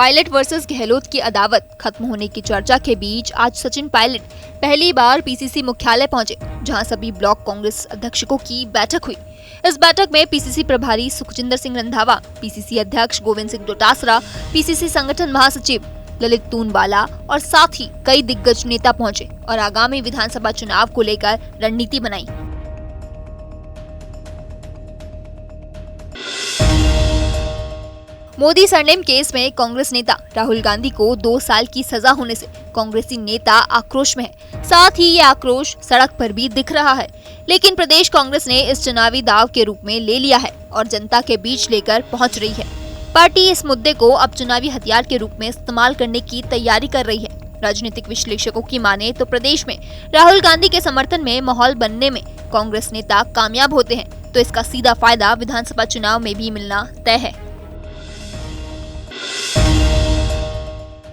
Pilot versus Gehlot की अदावत खत्म होने की चर्चा के बीच आज सचिन पायलट पहली बार पीसीसी मुख्यालय पहुंचे, जहां सभी ब्लॉक कांग्रेस अध्यक्षों की बैठक हुई। इस बैठक में पीसीसी प्रभारी सुखजिंदर सिंह रंधावा, पीसीसी अध्यक्ष गोविंद सिंह डोटासरा, पीसीसी संगठन महासचिव ललित तूनवाला और साथ ही कई दिग्गज नेता पहुंचे और आगामी विधानसभा चुनाव को लेकर रणनीति बनाई। मोदी सरनेम केस में कांग्रेस नेता राहुल गांधी को 2 साल की सजा होने से कांग्रेसी नेता आक्रोश में है। साथ ही ये आक्रोश सड़क पर भी दिख रहा है, लेकिन प्रदेश कांग्रेस ने इस चुनावी दाव के रूप में ले लिया है और जनता के बीच लेकर पहुंच रही है। पार्टी इस मुद्दे को अब चुनावी हथियार के रूप में इस्तेमाल करने की तैयारी कर रही है। राजनीतिक विश्लेषकों की माने तो प्रदेश में राहुल गांधी के समर्थन में माहौल बनने में कांग्रेस नेता कामयाब होते हैं तो इसका सीधा फायदा विधानसभा चुनाव में भी मिलना तय है।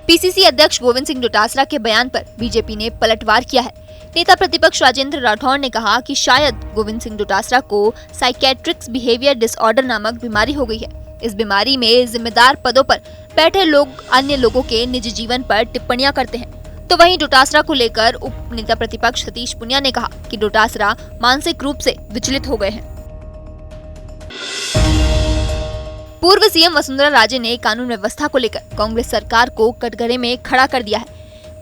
पीसीसी अध्यक्ष गोविंद सिंह डोटासरा के बयान पर बीजेपी ने पलटवार किया है। नेता प्रतिपक्ष राजेंद्र राठौड़ ने कहा कि शायद गोविंद सिंह डोटासरा को साइकेट्रिक बिहेवियर डिसऑर्डर नामक बीमारी हो गई है। इस बीमारी में जिम्मेदार पदों पर बैठे लोग अन्य लोगों के निजी जीवन पर टिप्पणियां करते हैं। तो वहीं डोटासरा को लेकर उप नेता प्रतिपक्ष सतीश पुनिया ने कहा कि डोटासरा मानसिक रूप से विचलित हो गए हैं। पूर्व सीएम वसुंधरा राजे ने कानून व्यवस्था को लेकर कांग्रेस सरकार को कटघरे में खड़ा कर दिया है।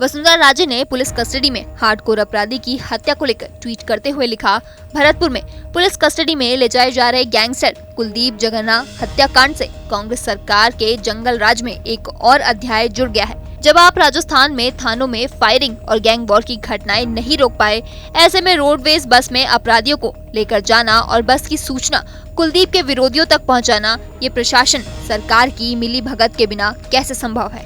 वसुंधरा राजे ने पुलिस कस्टडी में हार्डकोर अपराधी की हत्या को लेकर ट्वीट करते हुए लिखा, भरतपुर में पुलिस कस्टडी में ले जाए जा रहे गैंगस्टर कुलदीप जगन्ना हत्याकांड से कांग्रेस सरकार के जंगल राज में एक और अध्याय जुड़ गया है। जब आप राजस्थान में थानों में फायरिंग और गैंग वॉर की घटनाएं नहीं रोक पाए, ऐसे में रोडवेज बस में अपराधियों को लेकर जाना और बस की सूचना कुलदीप के विरोधियों तक पहुंचाना, ये प्रशासन सरकार की मिली भगत के बिना कैसे संभव है।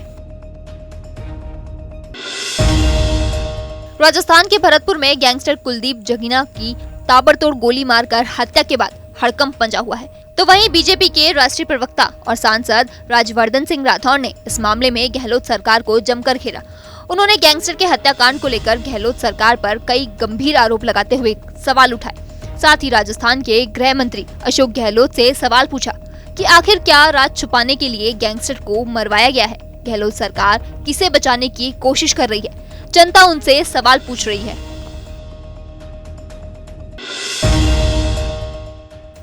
राजस्थान के भरतपुर में गैंगस्टर कुलदीप जगन्ना की ताबड़तोड़ गोली मारकर हत्या के बाद हड़कंप मचा हुआ है। तो वहीं बीजेपी के राष्ट्रीय प्रवक्ता और सांसद राजवर्धन सिंह राठौड़ ने इस मामले में गहलोत सरकार को जमकर घेरा। उन्होंने गैंगस्टर के हत्याकांड को लेकर गहलोत सरकार पर कई गंभीर आरोप लगाते हुए सवाल उठाए। साथ ही राजस्थान के गृह मंत्री अशोक गहलोत से सवाल पूछा कि आखिर क्या राज छुपाने के लिए गैंगस्टर को मरवाया गया है। गहलोत सरकार किसे बचाने की कोशिश कर रही है, जनता उनसे सवाल पूछ रही है।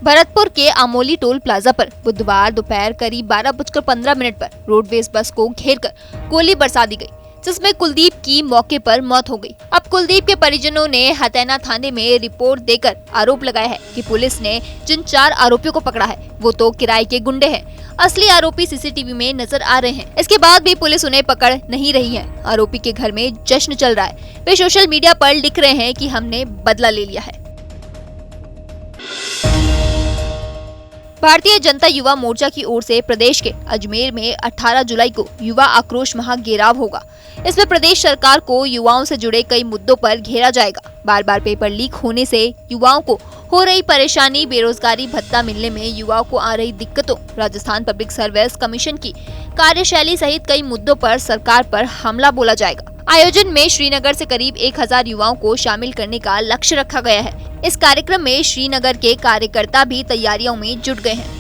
भरतपुर के आमोली टोल प्लाजा पर बुधवार दोपहर करीब 12:15 पर रोडवेज बस को घेरकर गोली बरसा दी गई, जिसमें कुलदीप की मौके पर मौत हो गई। अब कुलदीप के परिजनों ने हथैना थाने में रिपोर्ट देकर आरोप लगाया है कि पुलिस ने जिन 4 आरोपियों को पकड़ा है वो तो किराए के गुंडे हैं। असली आरोपी सीसीटीवी में नजर आ रहे हैं। इसके बाद भी पुलिस उन्हें पकड़ नहीं रही है। आरोपी के घर में जश्न चल रहा है। वे सोशल मीडिया पर लिख रहे हैं कि हमने बदला ले लिया है। भारतीय जनता युवा मोर्चा की ओर से प्रदेश के अजमेर में 18 जुलाई को युवा आक्रोश महाघेराव होगा। इसमें प्रदेश सरकार को युवाओं से जुड़े कई मुद्दों पर घेरा जाएगा। बार बार पेपर लीक होने से युवाओं को हो रही परेशानी, बेरोजगारी भत्ता मिलने में युवाओं को आ रही दिक्कतों, राजस्थान पब्लिक सर्विस कमीशन की कार्यशैली सहित कई मुद्दों पर सरकार पर हमला बोला जाएगा। आयोजन में श्रीनगर से करीब 1000 युवाओं को शामिल करने का लक्ष्य रखा गया है। इस कार्यक्रम में श्रीनगर के कार्यकर्ता भी तैयारियों में जुट गए हैं।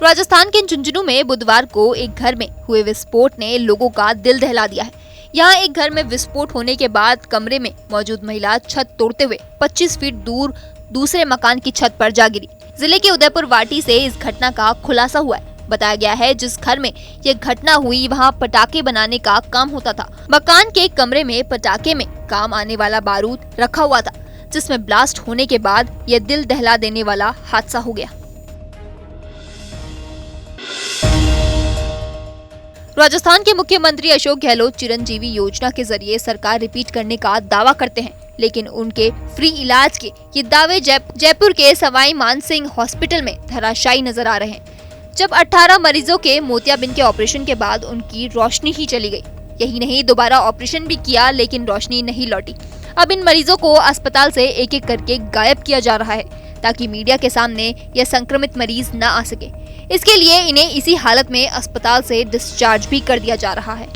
राजस्थान के झुंझुनू में बुधवार को एक घर में हुए विस्फोट ने लोगों का दिल दहला दिया है। यहाँ एक घर में विस्फोट होने के बाद कमरे में मौजूद महिला छत तोड़ते हुए 25 फीट दूर दूसरे मकान की छत पर जा गिरी। जिले के उदयपुर वाटी से इस घटना का खुलासा हुआ है। बताया गया है जिस घर में यह घटना हुई वहां पटाखे बनाने का काम होता था। मकान के कमरे में पटाखे में काम आने वाला बारूद रखा हुआ था, जिसमें ब्लास्ट होने के बाद यह दिल दहला देने वाला हादसा हो गया। राजस्थान के मुख्यमंत्री अशोक गहलोत चिरंजीवी योजना के जरिए सरकार रिपीट करने का दावा करते हैं, लेकिन उनके फ्री इलाज के ये दावे जयपुर के सवाई मानसिंह हॉस्पिटल में धराशायी नजर आ रहे हैं। जब 18 मरीजों के मोतियाबिंद के ऑपरेशन के बाद उनकी रोशनी ही चली गई। यही नहीं, दोबारा ऑपरेशन भी किया लेकिन रोशनी नहीं लौटी। अब इन मरीजों को अस्पताल से एक एक करके गायब किया जा रहा है ताकि मीडिया के सामने यह संक्रमित मरीज न आ सके। इसके लिए इन्हें इसी हालत में अस्पताल से डिस्चार्ज भी कर दिया जा रहा है।